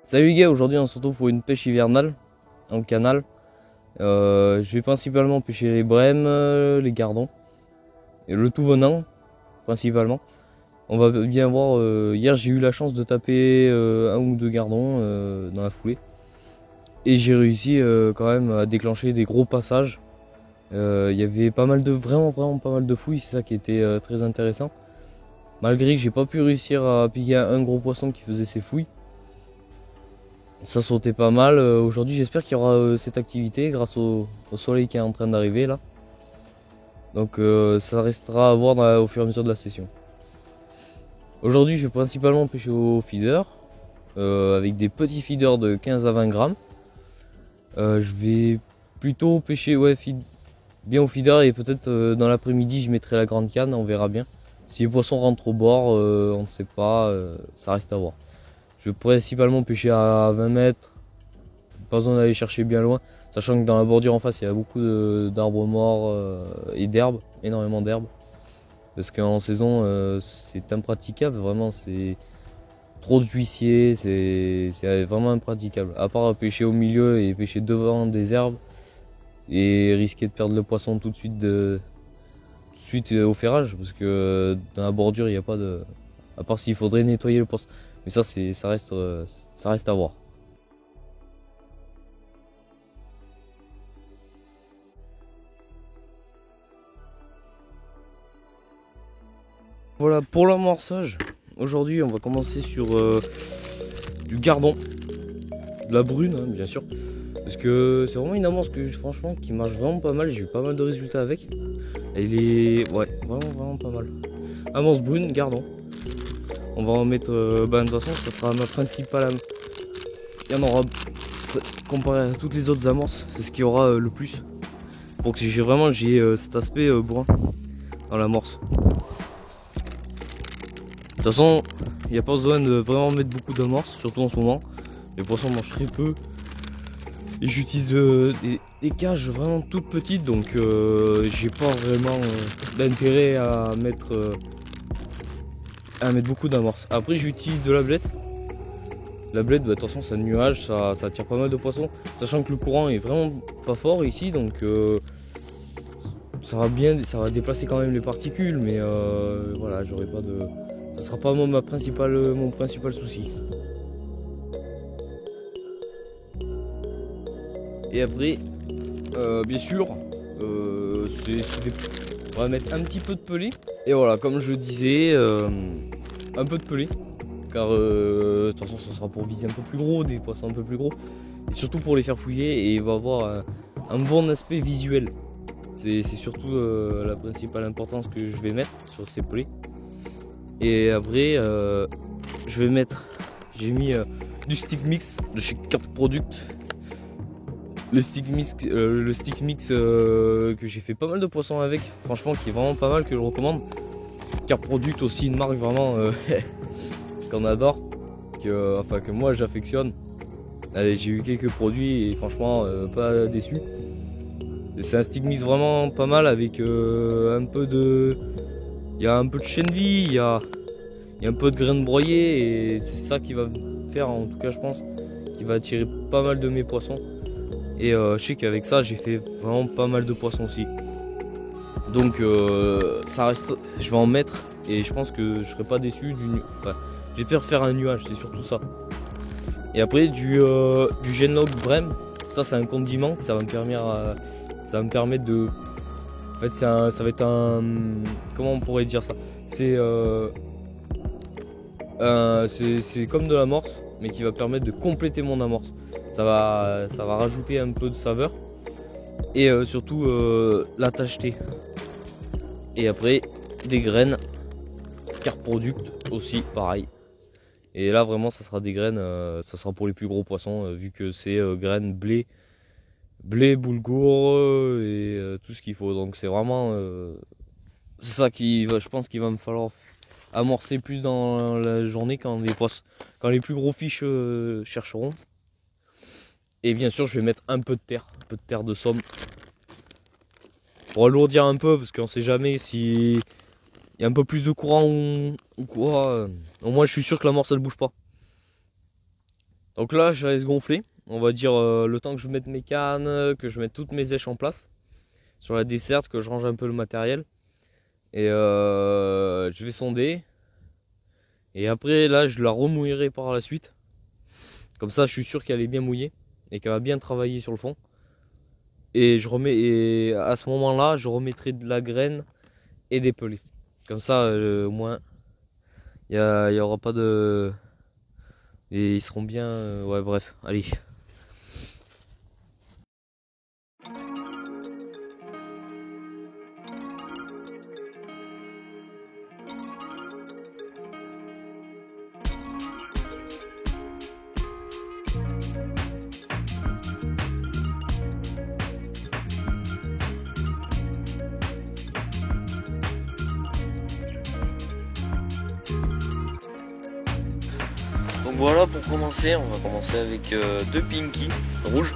Salut les gars, aujourd'hui on se retrouve pour une pêche hivernale en canal. Je vais principalement pêcher les brèmes, les gardons et le tout venant principalement. On va bien voir, hier j'ai eu la chance de taper un ou deux gardons dans la foulée. Et j'ai réussi quand même à déclencher des gros passages. Il y avait pas mal de, vraiment pas mal de fouilles, c'est ça qui était très intéressant. Malgré que j'ai pas pu réussir à piquer un gros poisson qui faisait ses fouilles. Ça sautait pas mal. Aujourd'hui, j'espère qu'il y aura cette activité grâce au soleil qui est en train d'arriver là. Donc ça restera à voir au fur et à mesure de la session. Aujourd'hui, je vais principalement pêcher au feeder avec des petits feeders de 15 à 20 grammes. Je vais plutôt pêcher bien au feeder et peut-être dans l'après-midi, je mettrai la grande canne. On verra bien. Si les poissons rentrent au bord, on ne sait pas. Ça reste à voir. Je vais principalement pêcher à 20 mètres, pas besoin d'aller chercher bien loin, sachant que dans la bordure en face il y a beaucoup d'arbres morts et d'herbes, énormément d'herbes. Parce qu'en saison c'est impraticable, vraiment, c'est trop de huissiers, c'est vraiment impraticable. À part pêcher au milieu et pêcher devant des herbes et risquer de perdre le poisson tout de suite au ferrage, parce que dans la bordure il n'y a pas de... À part s'il faudrait nettoyer le poisson. Mais ça reste à voir. Voilà pour l'amorçage. Aujourd'hui, on va commencer sur du gardon, de la brune, hein, bien sûr, parce que c'est vraiment une amorce franchement qui marche vraiment pas mal. J'ai eu pas mal de résultats avec. Elle est, ouais, vraiment pas mal. Amorce brune, gardon. On va en mettre, de toute façon, ça sera ma principale. Il y en aura, comparé à toutes les autres amorces, c'est ce qu'il y aura le plus. Pour que j'ai cet aspect brun dans l'amorce. De toute façon, il n'y a pas besoin de vraiment mettre beaucoup d'amorces, surtout en ce moment. Les poissons mangent très peu. Et j'utilise des cages vraiment toutes petites, donc j'ai pas vraiment d'intérêt à mettre beaucoup d'amorces. Après, j'utilise de la blette. La blette, de toute façon, c'est un nuage, ça attire pas mal de poissons. Sachant que le courant est vraiment pas fort ici, donc ça va déplacer quand même les particules, mais voilà, j'aurai pas de... Ça sera pas mon principal souci. Et après, bien sûr, on va mettre un petit peu de pelé. Et voilà, comme je disais, un peu de pelé. Car de toute façon, ça sera pour viser un peu plus gros, des poissons un peu plus gros. Et surtout pour les faire fouiller, et il va avoir un bon aspect visuel. C'est surtout la principale importance que je vais mettre sur ces pelés. Et après, j'ai mis du stick mix de chez Carp Product. Le stick mix que j'ai fait pas mal de poissons avec, franchement, qui est vraiment pas mal, que je recommande. Carp Product aussi, une marque vraiment qu'on adore, que moi j'affectionne. Allez, j'ai eu quelques produits et franchement pas déçu. C'est un stick mix vraiment pas mal avec un peu de... Il y a un peu de chenille, il y a un peu de graines broyées, et c'est ça qui va faire, en tout cas je pense, qui va attirer pas mal de mes poissons. Et je sais qu'avec ça j'ai fait vraiment pas mal de poissons aussi. Donc ça reste, je vais en mettre et je pense que je serai pas déçu j'espère faire un nuage, c'est surtout ça. Et après du Genlock Brem, ça c'est un condiment, ça va me permettre de... En fait ça va être un... Comment on pourrait dire ça? C'est comme de l'amorce, mais qui va permettre de compléter mon amorce. Ça va rajouter un peu de saveur et surtout la tacheté. Et après des graines Carp Product aussi, pareil. Et là vraiment ça sera des graines, ça sera pour les plus gros poissons, vu que c'est graines blé, boulgour et tout ce qu'il faut. Donc c'est vraiment c'est ça je pense qu'il va me falloir amorcer plus dans la journée quand les plus gros fiches chercheront. Et bien sûr je vais mettre un peu de terre de Somme pour alourdir un peu, parce qu'on sait jamais si il y a un peu plus de courant ou quoi. Au moins je suis sûr que l'amorce elle bouge pas. Donc là je la laisse gonfler, on va dire le temps que je mette mes cannes, que je mette toutes mes èches en place sur la desserte, que je range un peu le matériel. Et je vais sonder. Et après là je la remouillerai par la suite. Comme ça je suis sûr qu'elle est bien mouillée et qu'elle va bien travailler sur le fond. Et à ce moment là je remettrai de la graine et des pelés. Comme ça au moins il y aura pas de... Et ils seront bien... ouais bref, allez. Donc voilà, pour commencer, on va commencer avec deux pinky rouges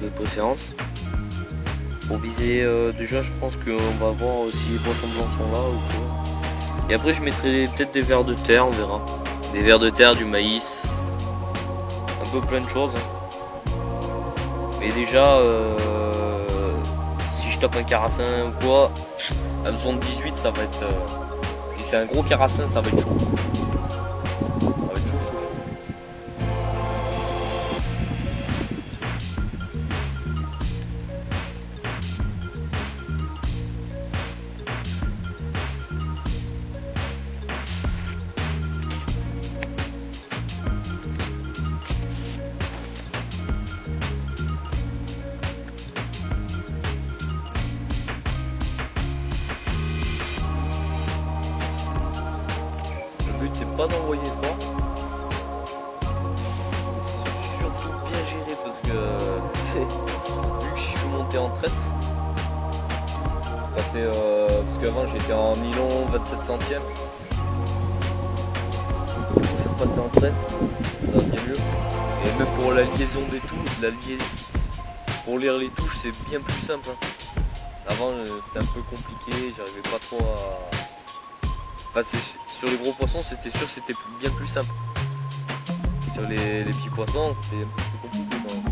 de préférence. Pour viser, déjà je pense qu'on va voir si les poissons blancs sont là ou quoi. Et après je mettrai peut-être des vers de terre, on verra. Des vers de terre, du maïs, un peu plein de choses. Mais déjà, si je tape un carassin ou quoi, à 78 ça va être... si c'est un gros carassin ça va être chaud. Le but c'est pas d'envoyer devant, c'est surtout bien géré parce que vu que je suis monté en tresse, parce qu'avant j'étais en nylon 27 centièmes, je suis passé en tresse, ça va bien mieux. Et même pour la liaison des touches, pour lire les touches c'est bien plus simple. Avant c'était un peu compliqué, j'arrivais pas trop à... Enfin, sur les gros poissons c'était sûr que c'était bien plus simple. Sur les petits poissons c'était un peu plus compliqué quand même.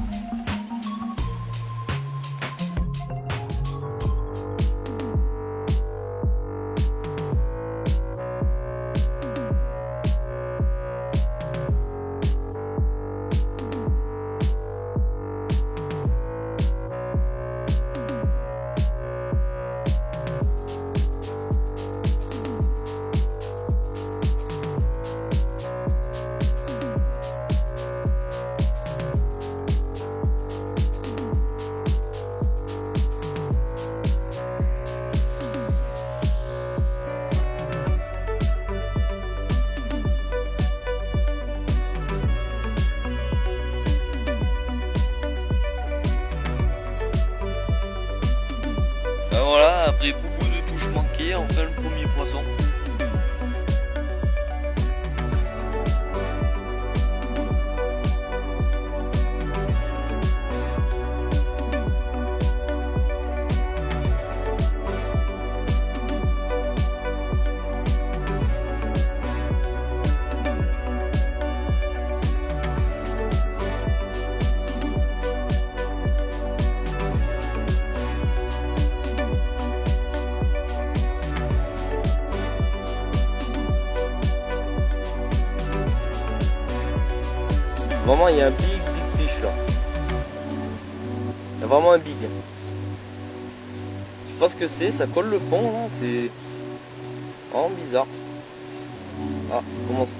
Ben voilà, après beaucoup de touches manquées, on fait le premier poisson. Vraiment, il y a un big fish là. Il y a vraiment un big. Je sais pas ce que c'est, ça colle le fond là, c'est vraiment bizarre. Ah, comment ça...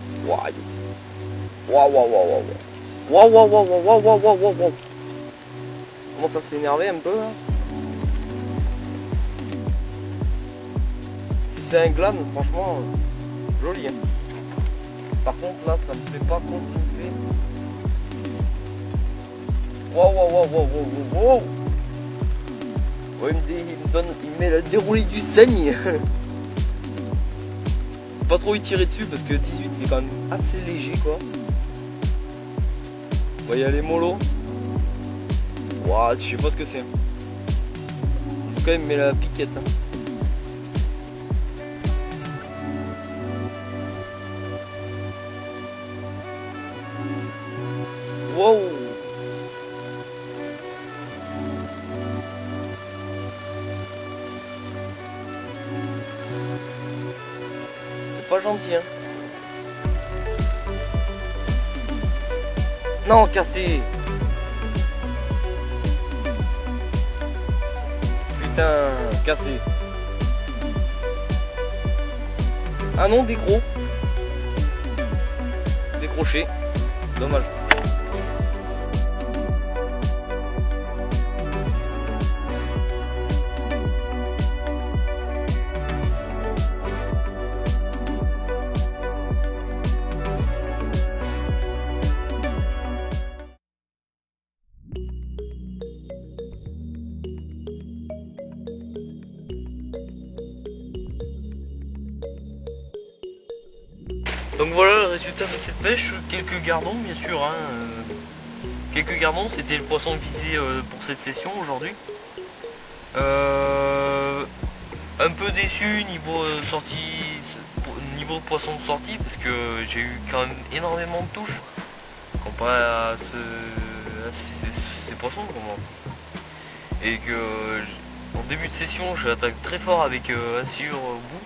Waouh, waouh, waouh, waouh, waouh, waouh, waouh, waouh, waouh, waouh, waouh, waouh. Comment ça s'est énervé un peu là. Si c'est un gland, franchement, joli. Hein. Par contre là, ça me fait pas contrôler. Waouh, waouh, waouh, waouh, waouh, waouh. Ouais, il me met la déroulée du saigne. Pas trop y tirer dessus parce que 18 c'est quand même assez léger quoi. Vous voyez les mollo. Waouh, je sais pas ce que c'est. En tout cas il me met la piquette. Wow. C'est pas gentil, hein. Non, cassé. Putain, cassé. Ah non, des gros. Décroché. Dommage. Donc voilà le résultat de cette pêche, quelques gardons bien sûr, hein. Quelques gardons, c'était le poisson visé pour cette session aujourd'hui. Un peu déçu niveau sortie, niveau poisson de sortie, parce que j'ai eu quand même énormément de touches comparé à ces poissons vraiment. Et que en début de session je attaque très fort avec un sciure au bout.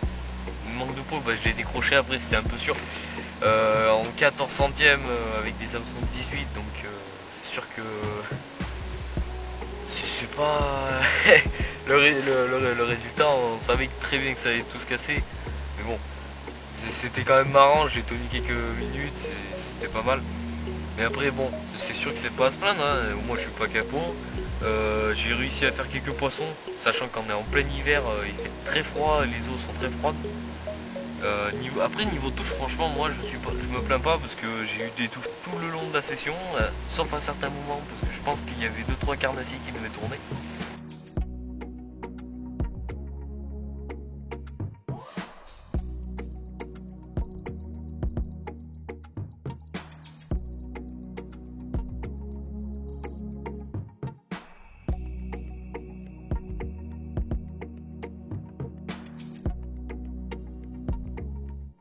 Manque de peau, bah, je l'ai décroché après, c'était un peu sûr. En 14 centièmes avec des hameçons de 18, donc c'est sûr que c'est pas le résultat, on savait très bien que ça allait tout se casser, mais bon, c'était quand même marrant, j'ai tenu quelques minutes, c'était pas mal. Mais après bon, c'est sûr que c'est pas à se plaindre, hein. Moi je suis pas capot, j'ai réussi à faire quelques poissons, sachant qu'on est en plein hiver, il fait très froid, les eaux sont très froides. Après niveau touche, franchement moi je me plains pas parce que j'ai eu des touches tout le long de la session, sauf à certains moments parce que je pense qu'il y avait 2-3 carnassiers qui devaient tourner.